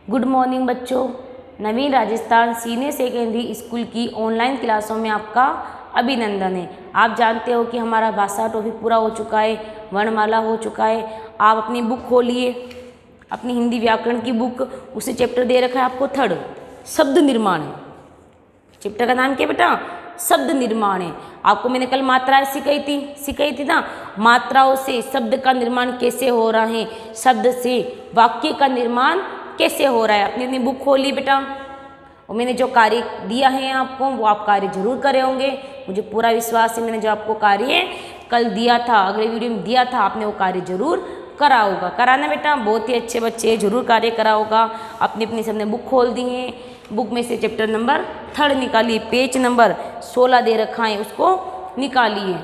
Good morning बच्चों। नवीन Rajasthan senior secondary school की online क्लासों में आपका अभिनंदन है। आप जानते हो कि हमारा भाषा टॉपिक पूरा हो चुका है, वर्णमाला हो चुका है। आप अपनी बुक खोलिए, अपनी हिंदी व्याकरण की बुक, उसे चैप्टर दे रखा है आपको थर्ड, शब्द निर्माण है। चैप्टर का नाम क्या बेटा? शब्द निर्माण है। आपको मैंने कल मात्राएं सिखाई थी ना। मात्राओं से शब्द का निर्माण कैसे हो रहा है, शब्द से वाक्य का निर्माण कैसे हो रहा है। अपनी अपनी बुक खोली बेटा, और मैंने जो कार्य दिया है आपको वो आप कार्य जरूर करे होंगे। मुझे पूरा विश्वास है, मैंने जो आपको कार्य कल दिया था, अगले वीडियो में दिया था, आपने वो कार्य जरूर करा होगा। कराना बेटा, बहुत ही अच्छे बच्चे जरूर कार्य करा होगा। अपनी अपनी सबने बुक खोल दी है। बुक में से चैप्टर नंबर थर्ड निकालिए, पेज नंबर 16 दे रखा है, उसको निकालिए।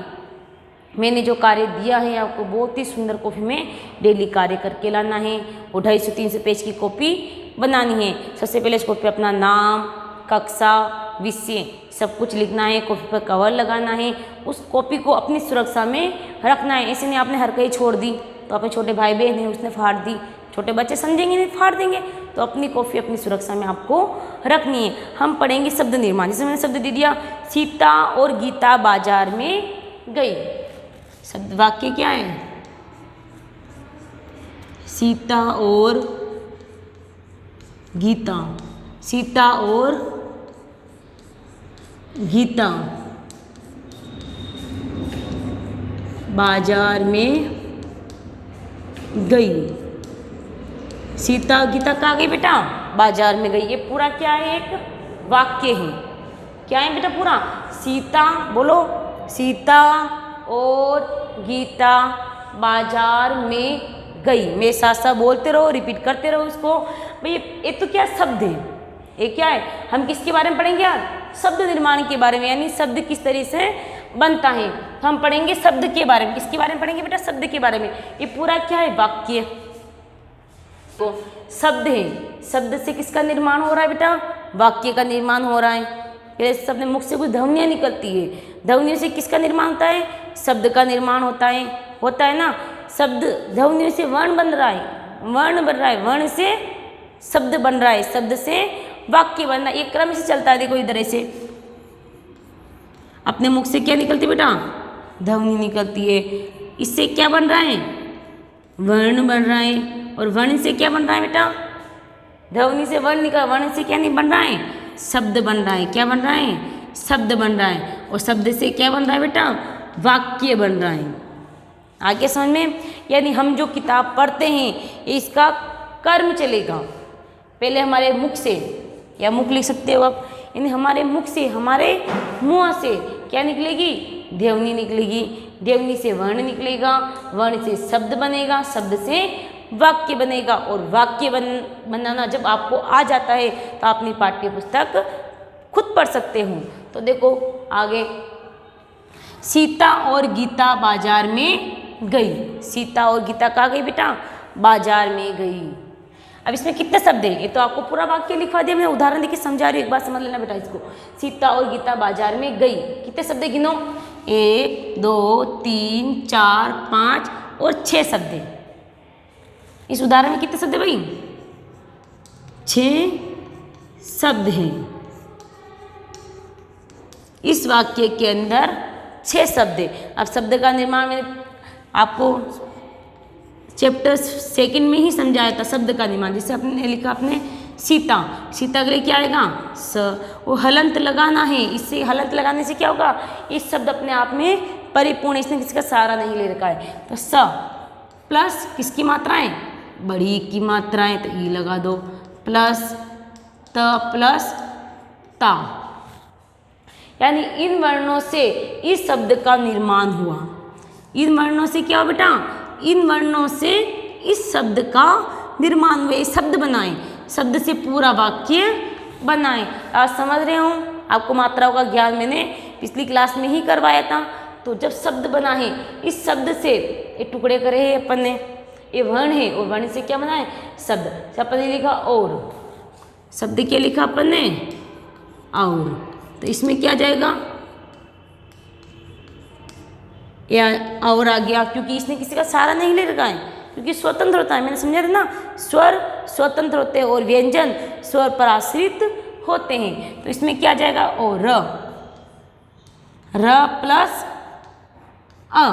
मैंने जो कार्य दिया है आपको बहुत ही सुंदर कॉपी में डेली कार्य करके लाना है। वो 250-300 पेज की कॉपी बनानी है। सबसे पहले इस कॉपी पे अपना नाम, कक्षा, विषय सब कुछ लिखना है। कॉपी पर कवर लगाना है। उस कॉपी को अपनी सुरक्षा में रखना है। ऐसे नहीं आपने हर कहीं छोड़ दी तो अपने छोटे भाई बहन है उसने फाड़ दी, छोटे बच्चे समझेंगे नहीं, फाड़ देंगे। तो अपनी कॉपी अपनी सुरक्षा में आपको रखनी है। हम पढ़ेंगे शब्द निर्माण। जैसे मैंने शब्द दे दिया, सीता और गीता बाजार में गई। शब्द वाक्य क्या है? सीता और गीता, सीता और गीता बाजार में गई। सीता गीता कहाँ गई बेटा? बाजार में गई। ये पूरा क्या है? एक वाक्य है। क्या है बेटा पूरा? सीता, बोलो, सीता और गीता बाजार में गई। मेरे साथ साथ बोलते रहो, रिपीट करते रहो इसको। भाई ये तो क्या शब्द है? ये क्या है? हम किसके बारे में पढ़ेंगे यार? शब्द निर्माण के बारे में, यानी शब्द किस तरह से बनता है। हम पढ़ेंगे शब्द के बारे में। किसके बारे में पढ़ेंगे बेटा? शब्द के बारे में। ये पूरा क्या है? वाक्य तो शब्द है। शब्द से किसका निर्माण हो रहा है बेटा? वाक्य का निर्माण हो रहा है। पहले शब्द मुख से कुछ ध्वनियाँ निकलती है। ध्वनियों से किसका निर्माण होता है? शब्द का निर्माण होता है ना। शब्द ध्वनियों से वर्ण बन रहा है, वर्ण बन रहा है, वर्ण से शब्द बन रहा है, शब्द से वाक्य बन रहा है। एक क्रम से चलता है। देखो इधर से अपने मुख से क्या निकलती है बेटा? ध्वनि निकलती है। इससे क्या बन रहा है? वर्ण बन रहा है। और वर्ण से क्या बन रहा है बेटा? ध्वनि से वर्ण निकल, वर्ण से क्या नहीं बन रहा है? शब्द बन रहा है। क्या बन रहा है? शब्द बन रहा है। और शब्द से क्या बन रहा है बेटा? वाक्य बन रहा है। आगे समझ में? यानी हम जो किताब पढ़ते हैं इसका कर्म चलेगा। पहले हमारे मुख से, या मुख लिख सकते हो आप, यानी हमारे मुख से, हमारे मुंह से क्या निकलेगी? ध्वनि निकलेगी। ध्वनि से वर्ण निकलेगा, वर्ण से शब्द बनेगा, शब्द से वाक्य बनेगा। और वाक्य बनाना जब आपको आ जाता है तो आप अपनी पाठ्य पुस्तक खुद पढ़ सकते हो। तो देखो आगे, सीता और गीता बाजार में गई। सीता और गीता कहाँ गई बेटा? बाजार में गई। अब इसमें कितने शब्द हैं? ये तो आपको पूरा वाक्य लिखवा दिया, मैं उदाहरण देके समझा रही हूँ, एक बार समझ लेना बेटा इसको। सीता और गीता बाजार में गई। कितने शब्द गिनो? 1 2 3 4 5 और 6 शब्द हैं। इस उदाहरण में कितने शब्द है भाई? 6 शब्द हैं। इस वाक्य के अंदर 6 शब्द है। अब शब्द का निर्माण मैंने आपको चैप्टर सेकंड में ही समझाया था। शब्द का निर्माण जिसे आपने लिखा, आपने सीता, सीता के लिए क्या आएगा? स। वो हलंत लगाना है। इससे हलंत लगाने से क्या होगा? इस शब्द अपने आप में परिपूर्ण, इसने किसका सहारा नहीं ले रखा है। तो स प्लस किसकी मात्राएं? बड़ी की मात्राएं, तो ई लगा दो, प्लस त प्लस ता, यानी इन वर्णों से इस शब्द का निर्माण हुआ। इन वर्णों से क्या हो बेटा? इन वर्णों से इस शब्द का निर्माण हुए, शब्द बनाए, शब्द से पूरा वाक्य बनाए। आप समझ रहे हो? आपको मात्राओं का ज्ञान मैंने पिछली क्लास में ही करवाया था। तो जब शब्द बना है, इस शब्द से ये टुकड़े करे हैं अपन ने, ये वर्ण है, और वर्ण से क्या बना है? शब्द। अपन ने लिखा और, शब्द क्या लिखा अपन ने? और। तो इसमें क्या जाएगा? या और आ गया, क्योंकि इसने किसी का सहारा नहीं ले रखा है। क्योंकि स्वतंत्र होता है, मैंने समझा था ना, स्वर स्वतंत्र होते हैं और व्यंजन स्वर पर आश्रित होते हैं। तो इसमें क्या जाएगा, ओ र प्लस अ।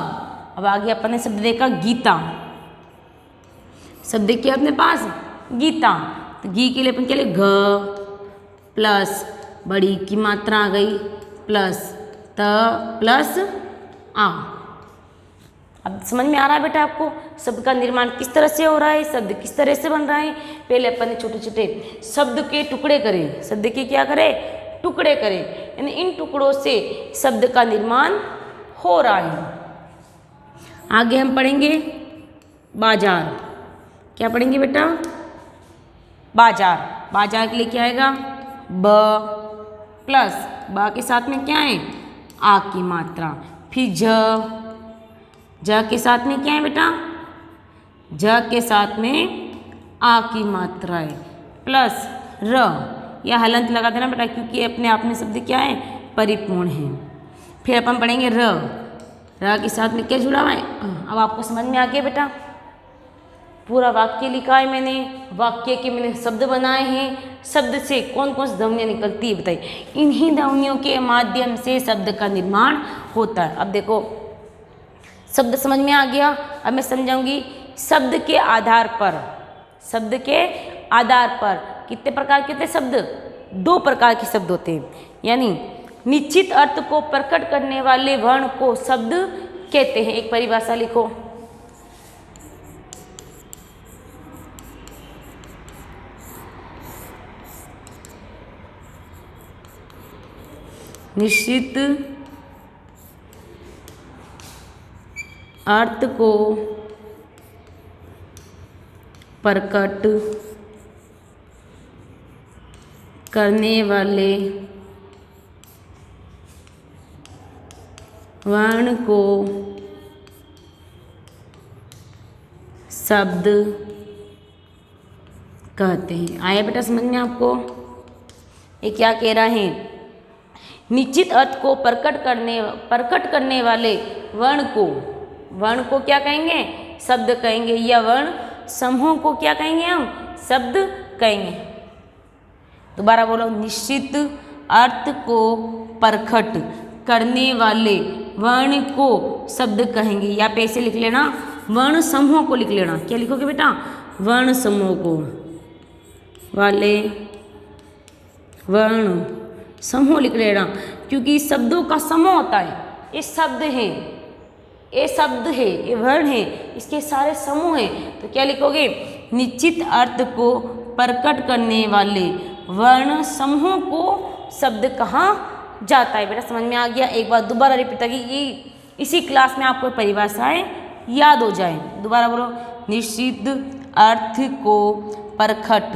अब आगे अपन ने शब्द देखा गीता, शब्द देखिए अपने पास गीता, तो गी के लिए अपन क्या लिखे, घ प्लस बड़ी की मात्रा आ गई प्लस त प्लस आ। अब समझ में आ रहा है बेटा आपको शब्द का निर्माण किस तरह से हो रहा है, शब्द किस तरह से बन रहा है। पहले अपन ने छोटे छोटे शब्द के टुकड़े करे, शब्द के क्या करे, टुकड़े करे, यानी इन टुकड़ों से शब्द का निर्माण हो रहा है। आगे हम पढ़ेंगे बाजार, क्या पढ़ेंगे बेटा, बाजार। बाजार के लिए क्या आएगा, ब प्लस ब के साथ में क्या है, आ की मात्रा, फिर ज के साथ में क्या है बेटा, ज के साथ में आ की मात्रा है, प्लस र, यह हलंत लगा देना बेटा क्योंकि अपने आप में शब्द क्या है, परिपूर्ण है। फिर अपन पढ़ेंगे र के साथ में क्या जुड़ा हुआ है। अब आपको समझ में आ गया बेटा, पूरा वाक्य लिखा है मैंने, वाक्य के मैंने शब्द बनाए हैं, शब्द से कौन कौन सी ध्वनियाँ निकलती है बताइए, इन्हीं ध्वनियों के माध्यम से शब्द का निर्माण होता है। अब देखो शब्द समझ में आ गया, अब मैं समझाऊंगी शब्द के आधार पर, शब्द के आधार पर कितने प्रकार के होते हैं शब्द, दो प्रकार के शब्द होते हैं, यानी निश्चित अर्थ को प्रकट करने वाले वर्ण को शब्द कहते हैं। एक परिभाषा लिखो, निश्चित अर्थ को प्रकट करने वाले वर्ण को शब्द कहते हैं। आया बेटा समझ में आपको, ये क्या कह रहा है, निश्चित अर्थ को प्रकट करने वाले वर्ण को क्या कहेंगे, शब्द कहेंगे, या वर्ण समूह को क्या कहेंगे, हम शब्द कहेंगे। दोबारा बोलो, निश्चित अर्थ को प्रकट करने वाले वर्ण को शब्द कहेंगे, या पैसे लिख लेना वर्ण समूह को लिख लेना। क्या लिखोगे बेटा, वर्ण समूह को, वाले वर्ण समूह लिख लेना, क्योंकि शब्दों का समूह होता है, ये शब्द है, ये शब्द है, ये वर्ण है, इसके सारे समूह हैं। तो क्या लिखोगे, निश्चित अर्थ को प्रकट करने वाले वर्ण समूह को शब्द कहा जाता है। बेटा समझ में आ गया, एक बार दोबारा रिपीट ताकि इसी क्लास में आपको परिभाषाएं याद हो जाए। दोबारा बोलो, निश्चित अर्थ को प्रकट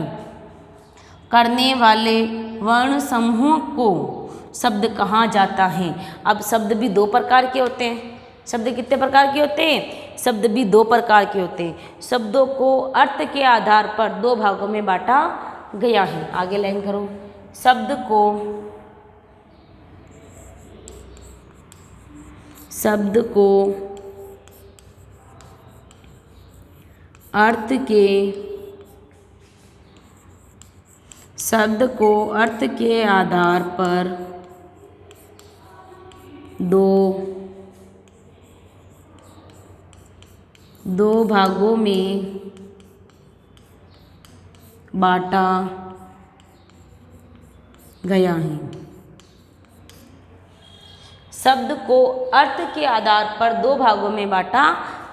करने वाले वर्ण समूह को शब्द कहा जाता है। अब शब्द भी दो प्रकार के होते हैं, शब्द कितने प्रकार के होते हैं, शब्द भी दो प्रकार के होते हैं। शब्दों को अर्थ के आधार पर दो भागों में बांटा गया है। आगे लाइन करो, शब्द को अर्थ के आधार पर दो भागों में बांटा गया है। शब्द को अर्थ के आधार पर दो भागों में बांटा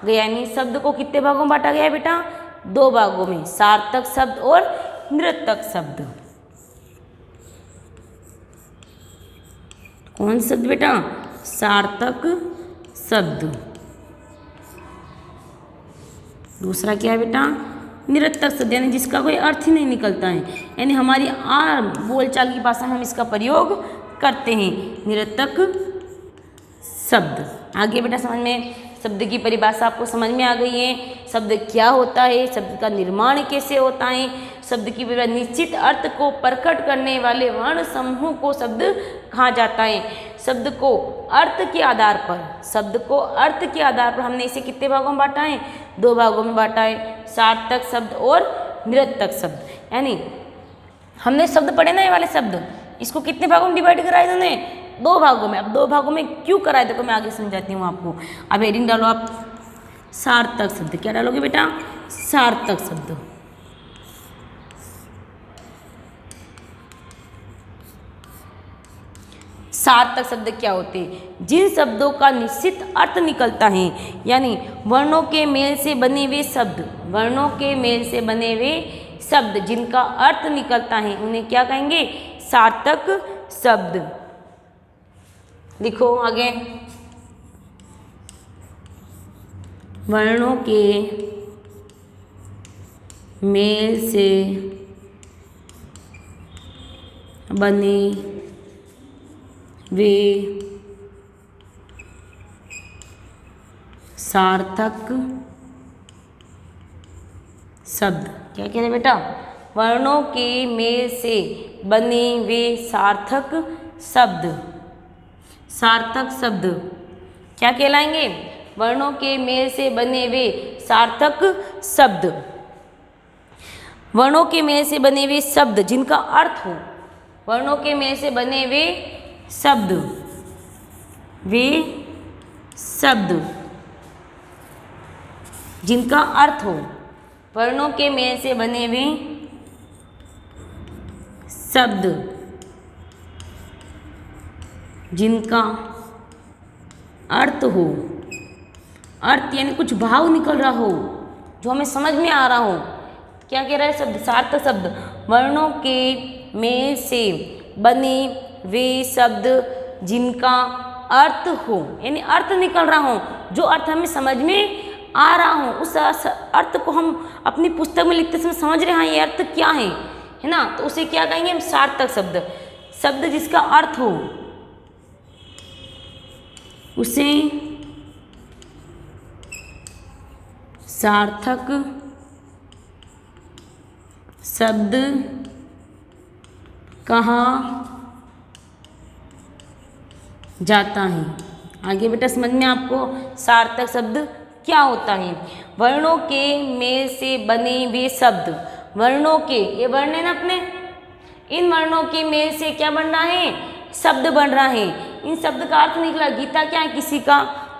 गया, यानी शब्द को कितने भागों में बांटा गया है बेटा, दो भागों में, सार्थक शब्द और निरर्थक शब्द। कौन शब्द बेटा, सार्थक शब्द। दूसरा क्या है बेटा, निरर्थक शब्द, यानी जिसका कोई अर्थ ही नहीं निकलता है, यानी हमारी आम बोलचाल की भाषा में हम इसका प्रयोग करते हैं, निरर्थक शब्द। आगे बेटा समझ में, शब्द की परिभाषा आपको समझ में आ गई है। शब्द क्या होता है, शब्द का निर्माण कैसे होता है, शब्द की निश्चित अर्थ को प्रकट करने वाले वर्ण समूह को शब्द कहा जाता है। शब्द को अर्थ के आधार पर हमने इसे कितने भागों में बांटा है? 2 भागों में बांटा है, सार्थक शब्द और निरर्थक शब्द। यानी हमने शब्द पढ़े ना, ये वाले शब्द, इसको कितने भागों में डिवाइड करा है इन्होंने? 2 भागों में। अब 2 भागों में क्यों करा है देखो मैं आगे समझाती हूँ आपको। अब हेडिंग डालो आप, सार्थक शब्द। क्या डालोगे बेटा? सार्थक शब्द। सार्थक शब्द क्या होते हैं? जिन शब्दों का निश्चित अर्थ निकलता है, यानी वर्णों के मेल से बने हुए शब्द, जिनका अर्थ निकलता है उन्हें क्या कहेंगे? सार्थक शब्द। लिखो आगे, वर्णों के मेल से बने वे सार्थक शब्द। क्या कह रहे बेटा? वर्णों के मेल से बने वे सार्थक शब्द क्या कहलाएंगे? वर्णों के मेल से बने हुए सार्थक शब्द। वर्णों के मेल से बने हुए शब्द जिनका अर्थ हो, वर्णों के मेल से बने हुए शब्द, जिनका अर्थ हो, वर्णों के मेल से बने हुए शब्द जिनका अर्थ हो, अर्थ यानी कुछ भाव निकल रहा हो, जो हमें समझ में आ रहा हो। क्या कह रहा है शब्द? सार्थक शब्द। वर्णों के मेल से बने वे शब्द जिनका अर्थ हो, यानी अर्थ निकल रहा हो, जो अर्थ हमें समझ में आ रहा हो, उस अर्थ को हम अपनी पुस्तक में लिखते समय समझ रहे हैं ये अर्थ क्या है ना, तो उसे क्या कहेंगे हम? सार्थक शब्द। शब्द जिसका अर्थ हो उसे सार्थक शब्द कहा जाता है। आगे बेटा समझ में आपको सार्थक शब्द क्या होता है? वर्णों के मेल से बने हुए शब्द, वर्णों के, ये वर्ण है ना अपने, इन वर्णों के मेल से क्या बन रहा है? शब्द बन रहा है। इन शब्द का अर्थ निकला। गीता क्या है? किसी का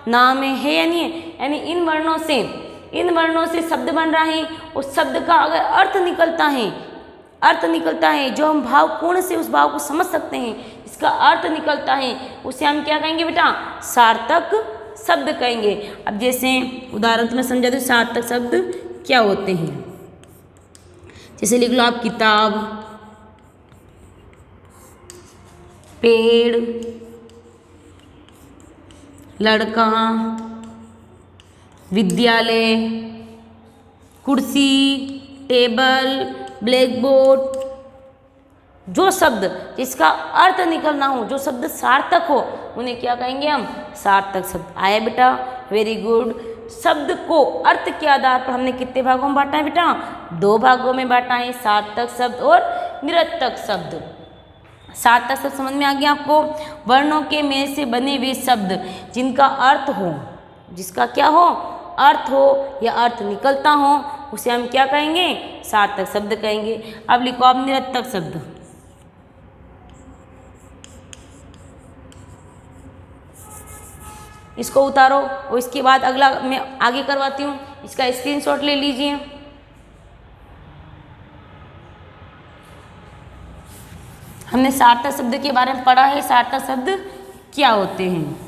नाम है या नहीं है? यानी इन वर्णों से शब्द बन रहा है। उस शब्द का अगर अर्थ निकलता है, जो हम भावपूर्ण से उस भाव को समझ सकते हैं, इसका अर्थ निकलता है, उसे हम क्या कहेंगे बेटा? सार्थक शब्द कहेंगे। अब जैसे उदाहरण में समझा दो सार्थक शब्द क्या होते हैं। जैसे लिख लो आप, किताब, पेड़, लड़का, विद्यालय, कुर्सी, टेबल, ब्लैक बोर्ड। जो शब्द जिसका अर्थ निकलना हो, जो शब्द सार्थक हो, उन्हें क्या कहेंगे हम? सार्थक शब्द। आया बेटा? Very good. शब्द को अर्थ के आधार पर हमने कितने भागों में बांटा है बेटा? 2 भागों में बांटा है, सार्थक शब्द और निरर्थक शब्द। सार्थक शब्द समझ में आ गया आपको? वर्णों के मेल से बने हुए शब्द जिनका अर्थ हो, जिसका क्या हो? अर्थ हो या अर्थ निकलता हो, उसे हम क्या कहेंगे? सार्थक शब्द कहेंगे। अब लिखो आप निरर्थक शब्द। इसको उतारो और इसके बाद अगला मैं आगे करवाती हूँ, इसका स्क्रीनशॉट ले लीजिए। हमने सार्थक शब्द के बारे में पढ़ा है, सार्थक शब्द क्या होते हैं।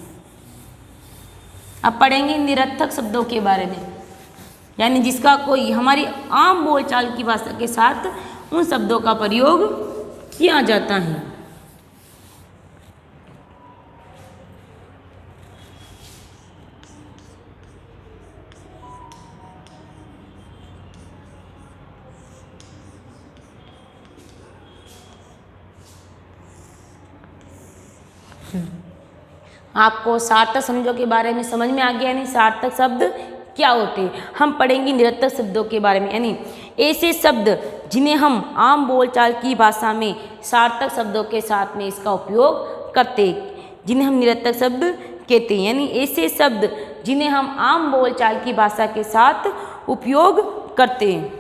अब पढ़ेंगे निरर्थक शब्दों के बारे में, यानी जिसका कोई हमारी आम बोलचाल की भाषा के साथ उन शब्दों का प्रयोग किया जाता है। आपको सार्थक शब्दों के बारे में समझ में आ गया, यानी सार्थक शब्द क्या होते हैं। हम पढ़ेंगे निरर्थक शब्दों के बारे में, यानी ऐसे शब्द जिन्हें हम आम बोलचाल की भाषा में सार्थक शब्दों के साथ में इसका उपयोग करते हैं, जिन्हें हम निरर्थक शब्द कहते हैं। यानी ऐसे शब्द जिन्हें हम आम बोलचाल की भाषा के साथ उपयोग करते हैं।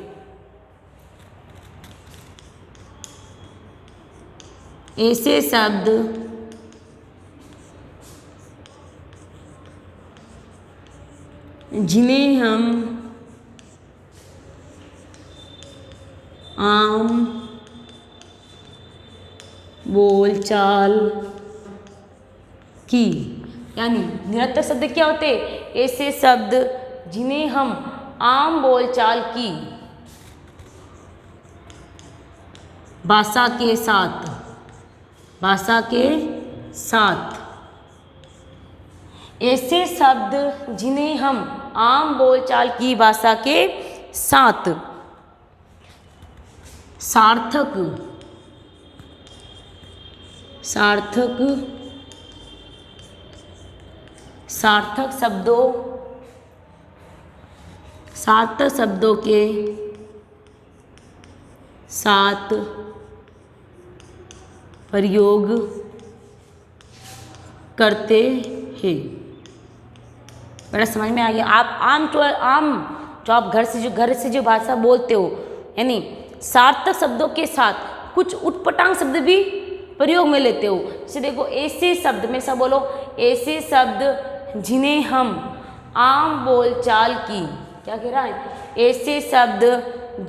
ऐसे शब्द जिन्हें हम आम बोलचाल की, यानी निरर्थक शब्द क्या होते हैं? ऐसे शब्द जिन्हें हम आम बोलचाल की भाषा के साथ ऐसे शब्द जिन्हें हम आम बोलचाल की भाषा के साथ सार्थक शब्दों के साथ प्रयोग करते हैं। बड़ा समझ में आ गया। आप आम जो आप घर से जो भाषा बोलते हो, यानी सार्थक शब्दों के साथ कुछ उटपटांग शब्द भी प्रयोग में लेते हो। जैसे देखो, ऐसे शब्द में सब बोलो, ऐसे शब्द जिन्हें हम आम बोलचाल की, क्या कह रहा है? ऐसे शब्द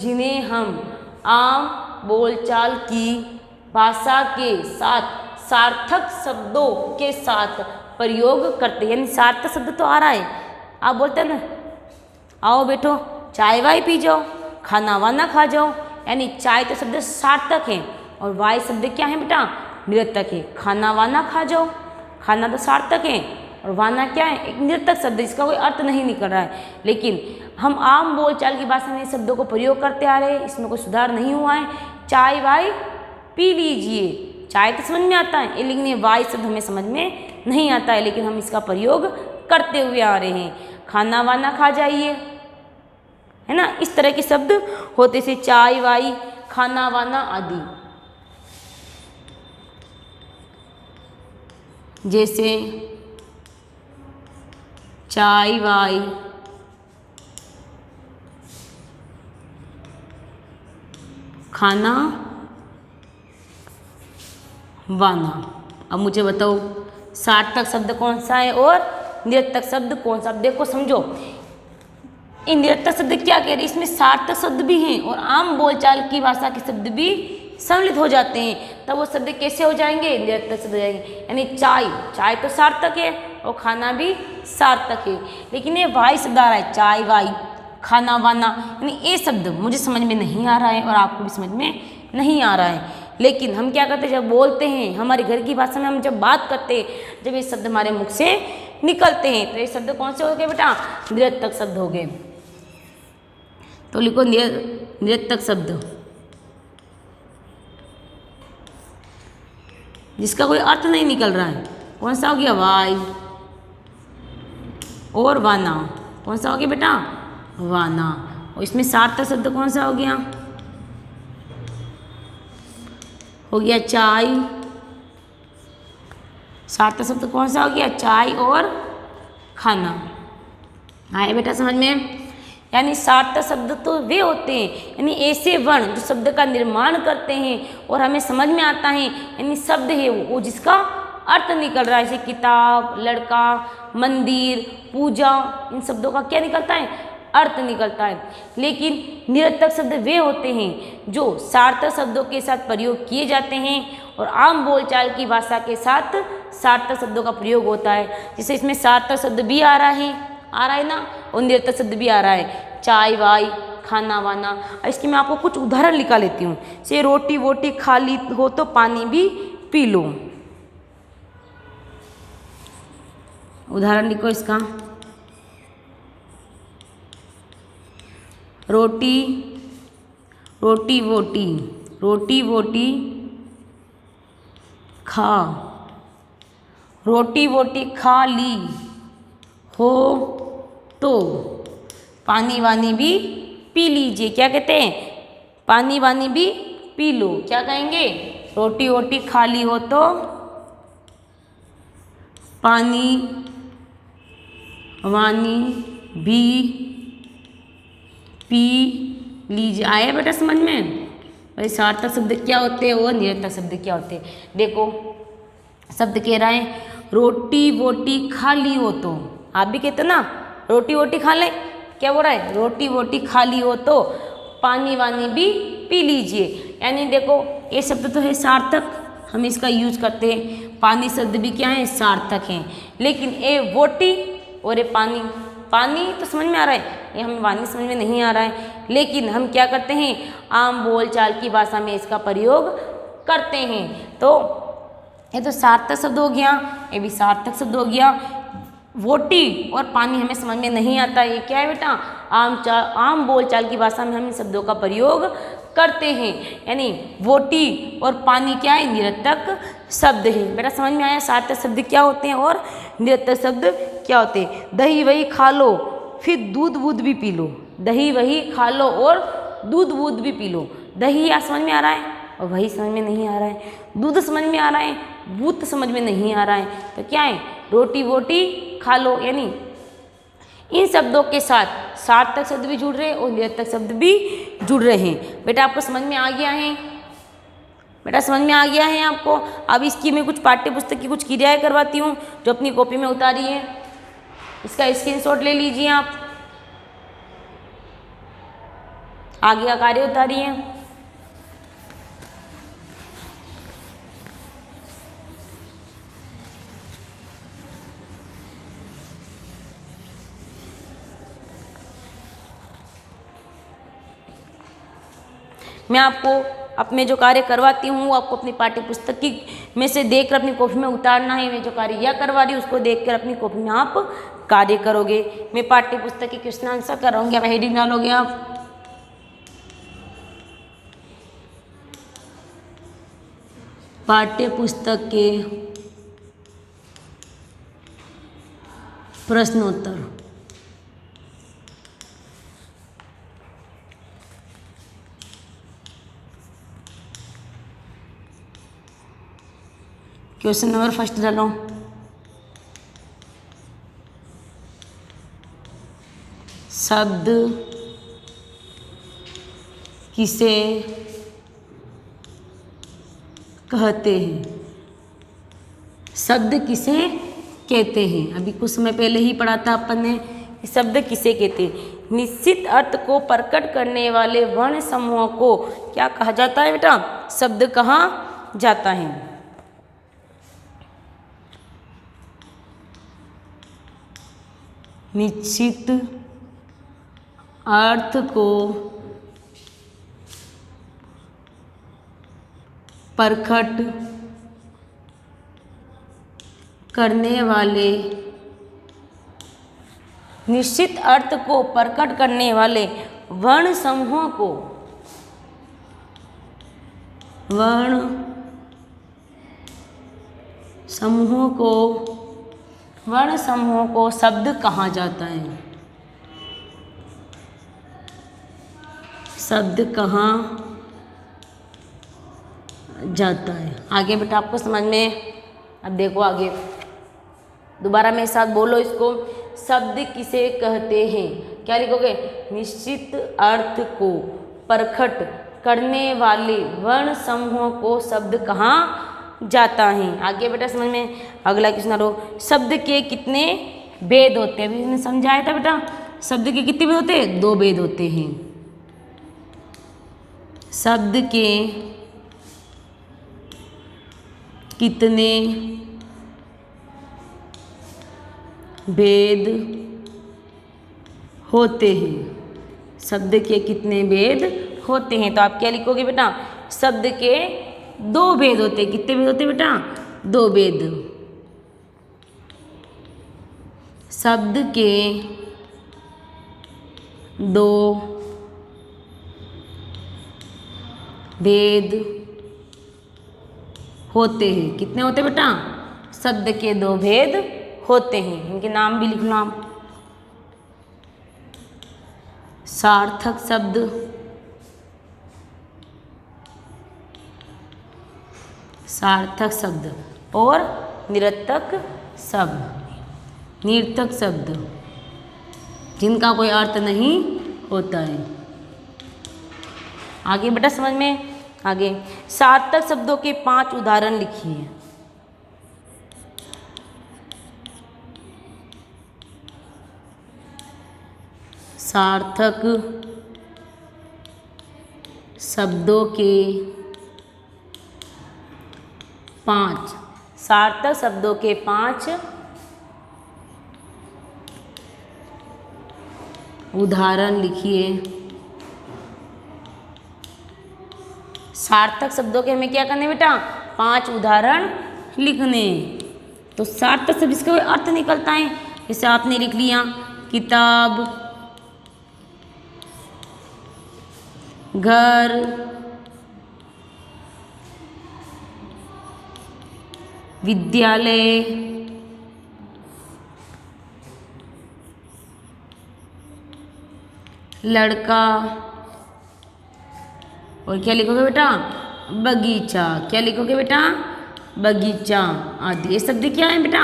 जिन्हें हम आम बोलचाल की भाषा के साथ सार्थक शब्दों के साथ प्रयोग करते हैं। यानी सार्थक शब्द तो आ रहा है, आप बोलते हैं ना, आओ बैठो चाय वाय पी जाओ, खाना वाना खा जाओ, यानी चाय तो शब्द सार्थक है और वाय शब्द क्या है बेटा? निरर्थक है। खाना वाना खा जाओ, खाना तो सार्थक है और वाना क्या है? एक निरर्थक शब्द, इसका कोई अर्थ नहीं निकल रहा है। लेकिन हम आम बोलचाल की भाषा में शब्दों को प्रयोग करते आ रहे हैं, इसमें कोई सुधार नहीं हुआ है। चाय वाय पी लीजिए, चाय तो समझ में आता है, लेकिन ये वाय शब्द हमें समझ में नहीं आता है, लेकिन हम इसका प्रयोग करते हुए आ रहे हैं। खाना वाना खा जाइए, है ना, इस तरह के शब्द होते से चाय वाई, खाना वाना आदि। जैसे चाय वाई, खाना वाना। अब मुझे बताओ सार्थक शब्द कौन सा है और निरर्थक शब्द कौन सा? देखो समझो, इन निरर्थक शब्द क्या कह रहे हैं? इसमें सार्थक शब्द भी हैं और आम बोलचाल की भाषा के शब्द भी सम्मिलित हो जाते हैं। तब वो शब्द कैसे हो जाएंगे? निरर्थक शब्द हो जाएंगे। यानी चाय तो सार्थक है और खाना भी सार्थक है, लेकिन ये वाई शब्द आ रहा है, चाय वाई, खाना वाना, यानी ये शब्द मुझे समझ में नहीं आ रहा है और आपको भी समझ में नहीं आ रहा है। लेकिन हम क्या करते हैं, जब बोलते हैं हमारे घर की भाषा में, हम जब बात करते हैं, जब ये शब्द हमारे मुख से निकलते हैं, तो ये शब्द कौन से हो गए बेटा? निरर्थक शब्द हो गए। तो लिखो निरर्थक शब्द जिसका कोई अर्थ नहीं निकल रहा है। कौन सा हो गया? वाई और वाना। कौन सा हो गया बेटा? वाना। और इसमें सार्थक शब्द कौन सा हो गया? हो गया चाय। सार्थक शब्द कौन सा हो गया? चाय और खाना। आए बेटा समझ में? यानी सार्थक शब्द तो वे होते हैं, यानी ऐसे वर्ण जो शब्द का निर्माण करते हैं और हमें समझ में आता है, यानी शब्द है वो जिसका अर्थ निकल रहा है। जैसे किताब, लड़का, मंदिर, पूजा, इन शब्दों का क्या निकलता है? अर्थ निकलता है। लेकिन निरर्थक शब्द वे होते हैं जो सार्थक शब्दों के साथ प्रयोग किए जाते हैं और आम बोलचाल की भाषा के साथ सार्थक शब्दों का प्रयोग होता है। जैसे इसमें सार्थक शब्द भी आ रहा है ना, और निरर्थक शब्द भी आ रहा है, चाय वाई, खाना वाना। इसकी मैं आपको कुछ उदाहरण निकाल लेती हूँ। जैसे रोटी वोटी खा ली हो तो पानी भी पी लो। उदाहरण लिखो इसका। रोटी वोटी खा रोटी वोटी खा ली हो तो पानी वानी भी पी लीजिए। क्या कहते हैं? पानी वानी भी पी लो। क्या कहेंगे? रोटी वोटी खा ली हो तो पानी वानी भी पी लीजिए। आया बेटा समझ में? भाई सार्थक शब्द क्या होते हैं और निरर्थक शब्द क्या होते हैं? देखो शब्द कह रहा है रोटी वोटी खा ली हो तो, आप भी कहते हो ना रोटी वोटी खा ले। क्या बोल रहा है? रोटी वोटी खा ली हो तो पानी वानी भी पी लीजिए। यानी देखो ये शब्द तो है सार्थक, हम इसका यूज करते हैं। पानी शब्द भी क्या है? सार्थक है। लेकिन ये वोटी और ये पानी, पानी तो समझ में आ रहा है, ये हमें वानी समझ में नहीं आ रहा है। लेकिन हम क्या करते हैं? आम बोलचाल की भाषा में इसका प्रयोग करते हैं। तो ये तो सार्थक शब्द हो गया, ये भी सार्थक शब्द हो गया। वोटी और पानी हमें समझ में नहीं आता, ये क्या है बेटा? आम बोलचाल की भाषा में हम इन शब्दों का प्रयोग करते हैं। यानी वोटी और पानी क्या है? निरर्थक शब्द है। बेटा समझ में आया सार्थक शब्द क्या होते हैं और निरर्थक शब्द क्या होते हैं? दही वही खा लो फिर दूध वूध भी पी लो। दही वही खा लो और दूध वूध भी पी लो। दही या समझ में आ रहा है और वही समझ में नहीं आ रहा है। दूध समझ में आ रहा है, वूध समझ में नहीं आ रहा है। तो क्या है? रोटी वोटी खा लो। यानी इन शब्दों के साथ सार्थक शब्द भी जुड़ रहे हैं और निरर्थक शब्द भी जुड़ रहे हैं। बेटा आपको समझ में आ गया है? बेटा समझ में आ गया है आपको? अब इसकी मैं कुछ पाठ्य पुस्तक की कुछ क्रियाएं करवाती हूँ जो अपनी कॉपी में उतारी है। इसका स्क्रीनशॉट ले लीजिए आप। आगे का कार्य उतारिए। मैं आपको अपने जो कार्य करवाती हूँ वो आपको अपनी पाठ्य पुस्तक की में से देखकर अपनी कॉपी में उतारना है। मैं जो कार्य यह करवा रही हूँ उसको देखकर अपनी कॉपी में आप कार्य करोगे। मैं पाठ्य पुस्तक के क्वेश्चन आंसर कराऊंगी, अब हेडिंग डालोगे आप। पाठ्य पुस्तक के प्रश्नोत्तर। क्वेश्चन नंबर फर्स्ट डालो। शब्द किसे कहते हैं? शब्द किसे कहते हैं? अभी कुछ समय पहले ही पढ़ा था अपन ने, शब्द किसे कहते हैं? निश्चित अर्थ को प्रकट करने वाले वर्ण समूहों को क्या कहा जाता है बेटा? शब्द कहा जाता है। निश्चित अर्थ को प्रकट करने वाले, निश्चित अर्थ को प्रकट करने वाले वर्ण समूहों को, वर्ण समूहों को, वर्ण समूहों को शब्द कहा जाता है। शब्द कहा जाता है। आगे बेटा आपको समझ में, अब देखो आगे दोबारा मेरे साथ बोलो इसको। शब्द किसे कहते हैं? क्या लिखोगे? निश्चित अर्थ को प्रकट करने वाले वर्ण समूहों को शब्द कहा जाता है। आगे बेटा समझ में, अगला क्वेश्चन लो। शब्द के कितने भेद होते हैं? अभी मैंने समझाया था बेटा, शब्द के कितने भेद होते हैं? 2 भेद होते हैं। शब्द के कितने भेद होते हैं? शब्द के कितने भेद होते हैं? तो आप क्या लिखोगे बेटा? शब्द के 2 भेद होते हैं। कितने भेद होते हैं बेटा? 2 भेद। शब्द के 2 भेद होते हैं। कितने होते हैं बेटा? शब्द के दो भेद होते हैं, इनके नाम भी लिख लो आप। सार्थक शब्द और निरर्थक शब्द, जिनका कोई अर्थ नहीं होता है। आगे बेटा समझ में आगे, सार्थक शब्दों के 5 उदाहरण लिखिए। सार्थक शब्दों के 5 उदाहरण लिखिए। सार्थक शब्दों के हमें क्या करने बेटा, 5 उदाहरण लिखने। तो सार्थक शब्द इसका कोई अर्थ निकलता है, जैसे आपने लिख लिया किताब, घर, विद्यालय, लड़का, और क्या लिखोगे बेटा, बगीचा। क्या लिखोगे बेटा, बगीचा आदि। ये शब्द क्या है बेटा,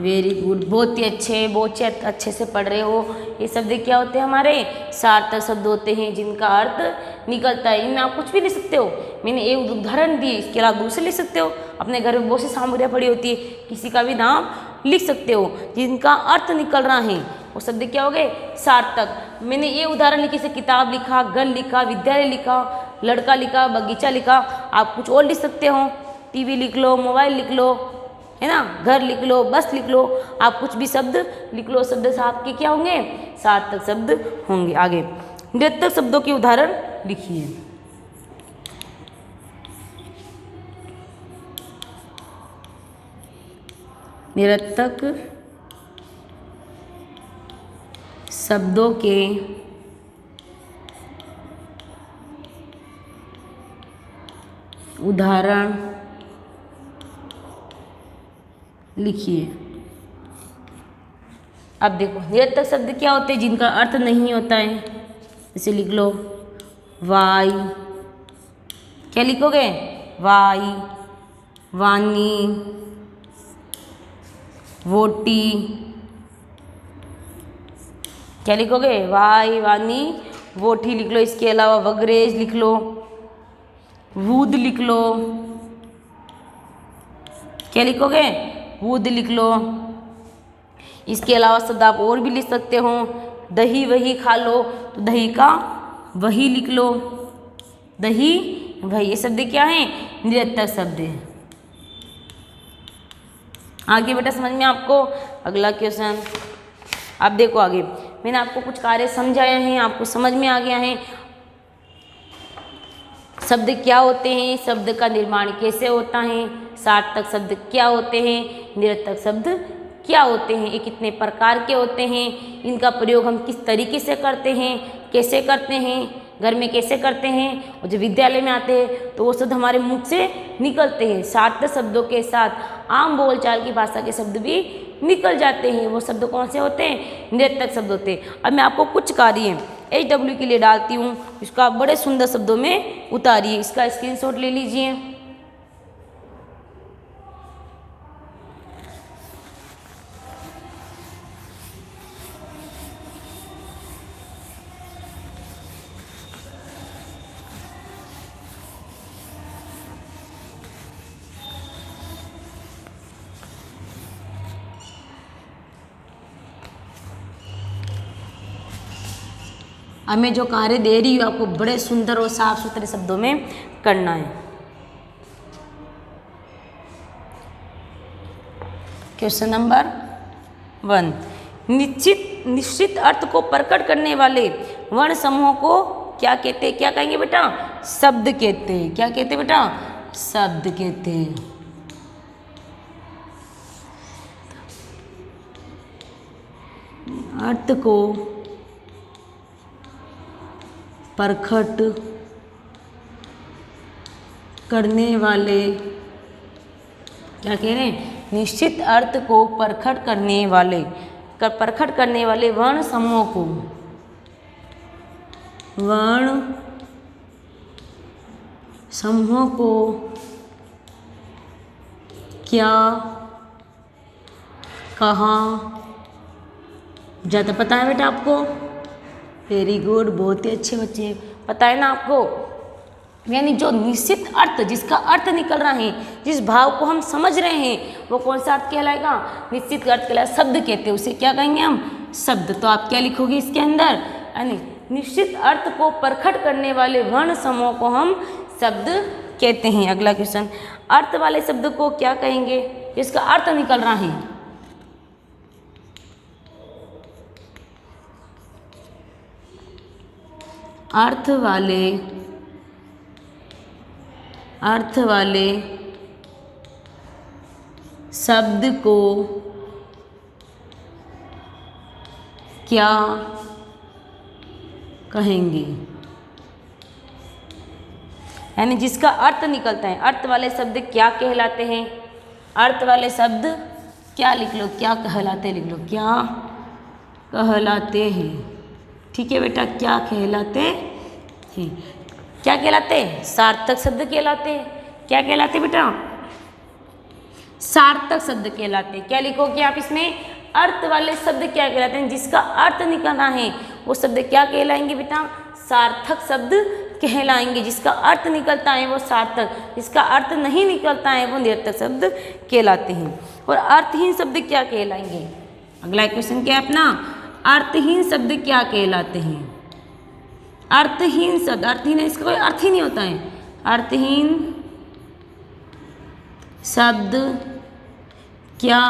वेरी गुड, बहुत ही अच्छे से पढ़ रहे हो। ये शब्द क्या होते हैं, हमारे सार्थक शब्द होते हैं, जिनका अर्थ निकलता है। इनमें आप कुछ भी लिख सकते हो, मैंने एक उदाहरण दिए, इसके अलावा दूसरे लिख सकते हो। अपने घर में बहुत सी सामग्रियाँ पड़ी होती है, किसी का भी नाम लिख सकते हो, जिनका अर्थ निकल रहा है, वो शब्द क्या हो गए, सार्थक। मैंने ये उदाहरण लिखे, जैसे किताब लिखा, घर लिखा, विद्यालय लिखा, लड़का लिखा, बगीचा लिखा। आप कुछ और लिख सकते हो, टीवी लिख लो, मोबाइल लिख लो, है ना, घर लिख लो, बस लिख लो, आप कुछ भी शब्द लिख लो, शब्द आपके क्या होंगे, सार्थक शब्द होंगे। आगे निरर्थक शब्दों के उदाहरण लिखिए। निरर्थक शब्दों के उदाहरण लिखिए। अब देखो निरर्थक शब्द क्या होते हैं, जिनका अर्थ नहीं होता है। जैसे लिख लो वाई, क्या लिखोगे, वाई, वानी, वोटी, क्या लिखोगे, वाई, वानी, वोटी लिख लो। इसके अलावा वगरेज लिख लो, वूद लिख लो, क्या लिखोगे, वूद लिख लो। इसके अलावा शब्द आप और भी लिख सकते हो, दही वही खा लो, तो दही का वही लिख लो, दही वही। ये शब्द क्या है, निरर्थक शब्द है। आगे बेटा समझ में आपको, अगला क्वेश्चन आप देखो। आगे मैंने आपको कुछ कार्य समझाया है, आपको समझ में आ गया है शब्द क्या होते हैं, शब्द का निर्माण कैसे होता है, सार्थक शब्द क्या होते हैं, निरर्थक शब्द क्या होते हैं, ये कितने प्रकार के होते हैं, इनका प्रयोग हम किस तरीके से करते हैं, कैसे करते हैं, घर में कैसे करते हैं, और जब विद्यालय में आते हैं तो वो शब्द हमारे मुख से निकलते हैं। सार्थक शब्दों के साथ आम बोलचाल की भाषा के शब्द भी निकल जाते हैं। वो शब्द कौन से होते हैं, निरर्थक शब्द होते हैं। अब मैं आपको कुछ कार्य HW के लिए डालती हूँ, इसको आप बड़े सुंदर शब्दों में उतारिए। इसका स्क्रीनशॉट ले लीजिए। अब मैं जो कार्य दे रही हूँ आपको बड़े सुंदर और साफ सुथरे शब्दों में करना है। क्वेश्चन नंबर 1, निश्चित अर्थ को प्रकट करने वाले वर्ण समूहों को क्या कहते हैं, क्या कहेंगे बेटा, शब्द कहते हैं। क्या कहते हैं बेटा, शब्द कहते हैं। अर्थ को प्रकट करने वाले क्या कह रहे हैं, निश्चित अर्थ को प्रकट करने वाले वर्ण समूहों को क्या कहा जाता? पता है बेटा आपको? वेरी गुड, बहुत ही अच्छे बच्चे, पता है ना आपको? यानी जो निश्चित अर्थ, जिसका अर्थ निकल रहा है, जिस भाव को हम समझ रहे हैं, वो कौन सा अर्थ कहलाएगा? निश्चित अर्थ कहलाएगा। शब्द कहते हैं उसे, क्या कहेंगे हम? शब्द। तो आप क्या लिखोगे इसके अंदर? यानी निश्चित अर्थ को प्रकट करने वाले वर्ण समूह को हम शब्द कहते हैं। अगला क्वेश्चन, अर्थ वाले शब्द को क्या कहेंगे? जिसका अर्थ निकल रहा है। अर्थ वाले शब्द को क्या कहेंगे? यानी जिसका अर्थ निकलता है, अर्थ वाले शब्द क्या कहलाते हैं? अर्थ वाले शब्द क्या लिख लो, क्या कहलाते लिख लो, क्या कहलाते हैं। ठीक है बेटा, क्या कहलाते हैं? क्या कहलाते हैं? सार्थक शब्द कहलाते हैं। क्या कहलाते बेटा? सार्थक शब्द कहलाते हैं। क्या लिखोगे आप इसमें? अर्थ वाले शब्द क्या कहलाते हैं? जिसका अर्थ निकलना है वो शब्द क्या कहलाएंगे बेटा? सार्थक शब्द कहलाएंगे। जिसका अर्थ निकलता है वो सार्थक, जिसका अर्थ नहीं निकलता है वो निरर्थक शब्द कहलाते हैं। और अर्थहीन शब्द क्या कहलाएंगे? अगला क्वेश्चन क्या है अपना? अर्थहीन शब्द क्या कहलाते हैं? अर्थहीन शब्द, अर्थहीन है, इसका कोई अर्थ ही नहीं होता है। अर्थहीन शब्द क्या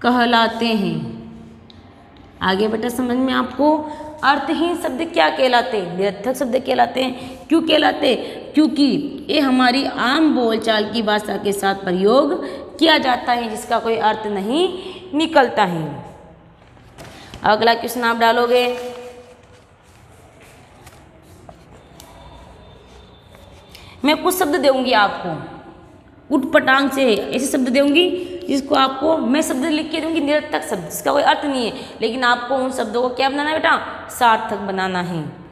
कहलाते हैं? आगे बेटा समझ में आपको? अर्थहीन शब्द क्या कहलाते हैं? निरर्थक शब्द कहलाते हैं। क्यों कहलाते? क्योंकि ये हमारी आम बोलचाल की भाषा के साथ प्रयोग किया जाता है, जिसका कोई अर्थ नहीं निकलता है। अगला क्वेश्चन आप डालोगे, मैं कुछ शब्द दूंगी आपको, उटपटांग से ऐसे शब्द दूंगी जिसको आपको मैं शब्द लिख के दूंगी, निरर्थक शब्द जिसका कोई अर्थ नहीं है, लेकिन आपको उन शब्दों को क्या बनाना है बेटा? सार्थक बनाना है।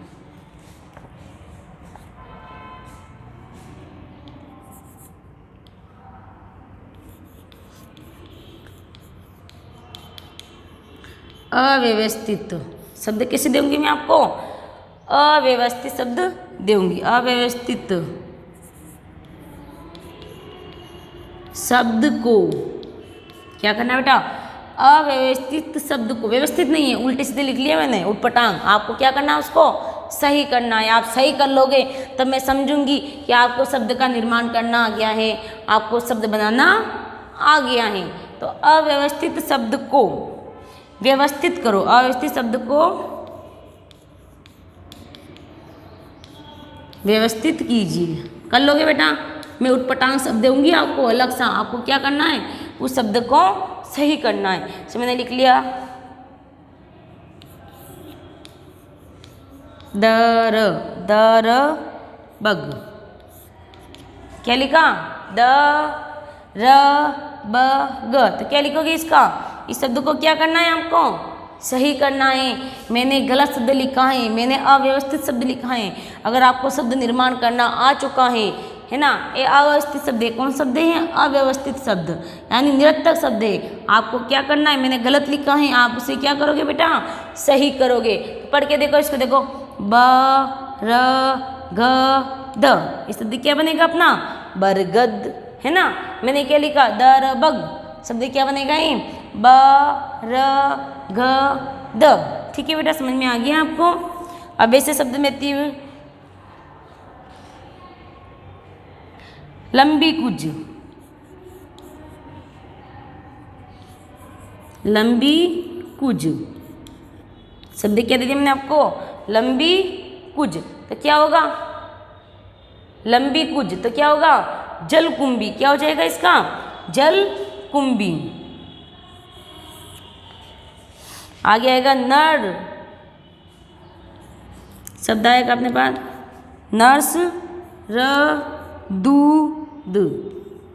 अव्यवस्थित शब्द कैसे दूंगी मैं आपको? अव्यवस्थित शब्द दूंगी। अव्यवस्थित शब्द को क्या करना है बेटा? अव्यवस्थित शब्द को, व्यवस्थित नहीं है, उल्टे सीधे लिख लिया मैंने, उटपटांग। आपको क्या करना है? उसको सही करना है। आप सही कर लोगे तब मैं समझूंगी कि आपको शब्द का निर्माण करना आ गया है, आपको शब्द बनाना आ गया है। तो अव्यवस्थित शब्द को व्यवस्थित करो। अव्यवस्थित शब्द को व्यवस्थित कीजिए। कर लोगे बेटा? मैं उटपटांग शब्द दूंगी आपको अलग सा, आपको क्या करना है? उस शब्द को सही करना है। तो मैंने लिख लिया दर, दर बग। क्या लिखा? द र ब ग। तो क्या लिखोगे इसका? इस शब्द को क्या करना है आपको? सही करना है। मैंने गलत शब्द लिखा है, मैंने अव्यवस्थित शब्द लिखा है। अगर आपको शब्द निर्माण करना आ चुका है ना, ये अव्यवस्थित शब्द है। कौन शब्द है? अव्यवस्थित शब्द, यानी निरर्थक शब्द है। आपको क्या करना है? मैंने गलत लिखा है, आप उसे क्या करोगे बेटा? सही करोगे। तो पढ़ के देखो इसको, देखो ब र ग द, इस शब्द क्या बनेगा अपना? बरगद, है ना। मैंने क्या लिखा? दर बग, शब्द क्या बनेगा? ये ब र ग द। ठीक है बेटा, समझ में आ गया आपको? अब ऐसे शब्द में लंबी कुज, लंबी कुज शब्द क्या दे दिया मैंने आपको? लंबी कुज। तो क्या होगा? लंबी कुज तो क्या होगा? जलकुंभी। क्या हो जाएगा इसका? जलकुंभी। आगे आएगा नर, शब्द आएगा अपने पास नर्स, र दू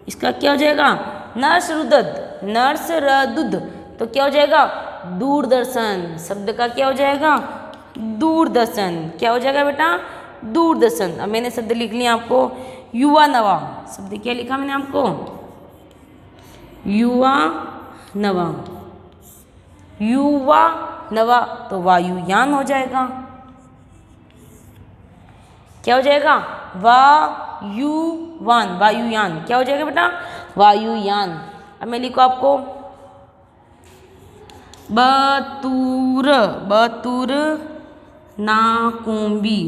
इसका क्या हो जाएगा? नर्स रुदद, नर्स रदुद, तो क्या हो जाएगा? दूरदर्शन। शब्द का क्या हो जाएगा? दूरदर्शन। क्या हो जाएगा बेटा? दूरदर्शन। अब मैंने शब्द लिख लिया आपको युवा नवा। शब्द क्या लिखा मैंने आपको? युवा नवा। युवा नवा तो वायुयान हो जाएगा। क्या हो जाएगा? वायुवान, वायुयान। क्या हो जाएगा बेटा? वायुयान। अब मैं लिखूँ आपको बतूर, बतूर नाकुम्बी,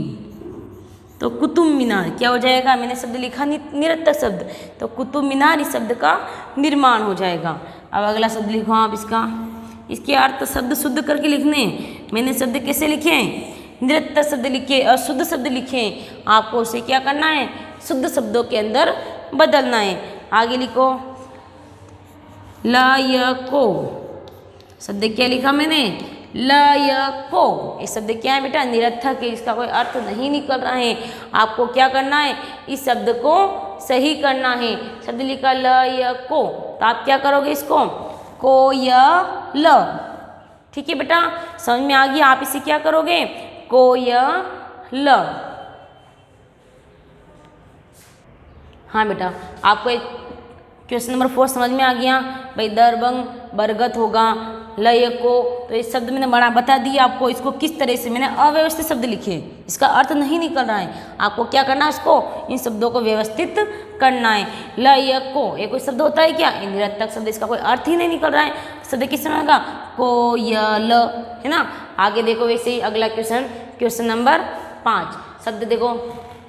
तो कुतुब मीनार। क्या हो जाएगा? मैंने शब्द लिखा निरर्थक शब्द, तो कुतुब मीनार इस शब्द का निर्माण हो जाएगा। अब अगला शब्द लिखो आप इसका, इसके अर्थ शब्द शुद्ध करके लिखने। मैंने शब्द कैसे लिखे? निरर्थक शब्द लिखे, अशुद्ध शब्द लिखे। आपको उसे क्या करना है? शुद्ध शब्दों के अंदर बदलना है। आगे लिखो लयको। शब्द क्या लिखा मैंने? लयको। ये शब्द क्या है बेटा? निरर्थक है, इसका कोई अर्थ नहीं निकल रहा है। आपको क्या करना है? इस शब्द को सही करना है। शब्द लिखा लयको, तो आप क्या करोगे इसको? कोयल। ठीक है बेटा, समझ में आ गया? आप इसे क्या करोगे? कोयल। हाँ बेटा, आपको एक क्वेश्चन नंबर 4 समझ में आ गया भाई? दरबंग बरगद होगा, लय को, तो इस शब्द मैंने बड़ा बता दिया आपको। इसको किस तरह से मैंने अव्यवस्थित शब्द लिखे, इसका अर्थ नहीं निकल रहा है। आपको क्या करना है? इसको इन शब्दों को व्यवस्थित करना है। लय को ये कोई शब्द होता है क्या? निरर्थक शब्द, इसका कोई अर्थ ही नहीं निकल रहा है। शब्द किस तरह का? कोयल, है ना। आगे देखो वैसे ही अगला क्वेश्चन, क्वेश्चन नंबर 5। शब्द देखो,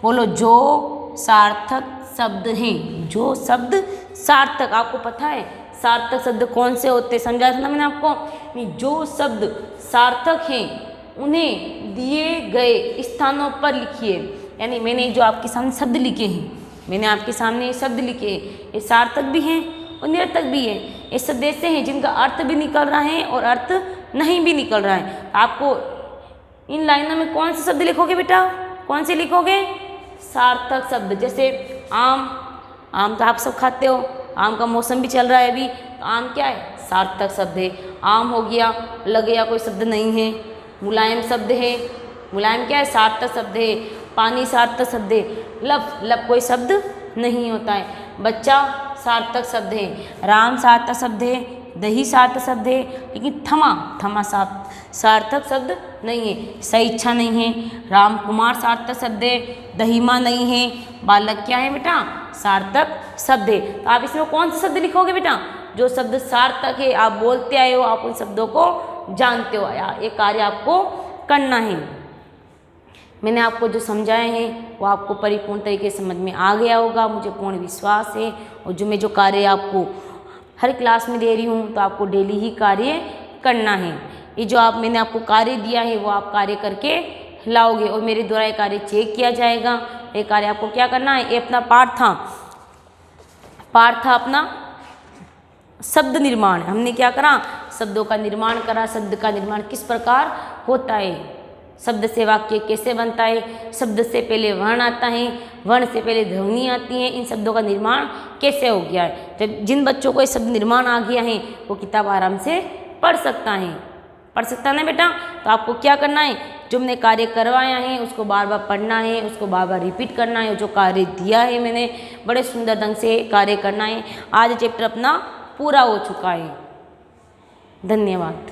बोलो जो सार्थक शब्द हैं। जो शब्द सार्थक, आपको पता है सार्थक शब्द कौन से होते हैं? समझाया था ना मैंने आपको। जो शब्द सार्थक हैं उन्हें दिए गए स्थानों पर लिखिए। यानी मैंने जो आपके सामने शब्द लिखे हैं, मैंने आपके सामने शब्द लिखे हैं, ये सार्थक भी हैं और निरर्थक भी हैं। ये शब्द ऐसे हैं जिनका अर्थ भी निकल रहा है और अर्थ नहीं भी निकल रहा है। आपको इन लाइनों में कौन से शब्द लिखोगे बेटा? कौन से लिखोगे? सार्थक शब्द। जैसे आम, आम तो आप सब खाते हो, आम का मौसम भी चल रहा है अभी, तो आम क्या है? सार्थक शब्द है। आम हो गया, लग गया कोई शब्द नहीं है। मुलायम शब्द है, मुलायम क्या है? सार्थक शब्द है। पानी सार्थक शब्द है। लब, लब कोई शब्द नहीं होता है। बच्चा सार्थक शब्द है। राम सार्थक शब्द है। दही सार्थक शब्द है। लेकिन थमा, थमा सार्थक शब्द नहीं है। सही इच्छा नहीं है। राम कुमार सार्थक शब्द है। दहीमा नहीं है। बालक क्या है बेटा? सार्थक शब्द है। तो आप इसमें कौन से शब्द लिखोगे बेटा? जो शब्द सार्थक है, आप बोलते आए हो, आप उन शब्दों को जानते हो, ये कार्य आपको करना है। मैंने आपको जो समझाए हैं वो आपको परिपूर्ण तरीके से समझ में आ गया होगा, मुझे पूर्ण विश्वास है। और जो मैं जो कार्य आपको हर क्लास में दे रही हूँ, तो आपको डेली ही कार्य करना है। ये जो मैंने आपको कार्य दिया है वो आप कार्य करके लाओगे और मेरे द्वारा ये कार्य चेक किया जाएगा। ये कार्य आपको क्या करना है? ये अपना पाठ था अपना शब्द निर्माण। हमने क्या करा? शब्दों का निर्माण करा। शब्द का निर्माण किस प्रकार होता है, शब्द से वाक्य कैसे बनता है, शब्द से पहले वर्ण आता है, वर्ण से पहले ध्वनि आती है, इन शब्दों का निर्माण कैसे हो गया है। जब जिन बच्चों को ये शब्द निर्माण आ गया है वो किताब आराम से पढ़ सकता है ना बेटा। तो आपको क्या करना है? जो मैंने कार्य करवाया है उसको बार बार पढ़ना है, उसको बार बार रिपीट करना है। जो कार्य दिया है मैंने, बड़े सुंदर ढंग से कार्य करना है। आज चैप्टर अपना पूरा हो चुका है। धन्यवाद।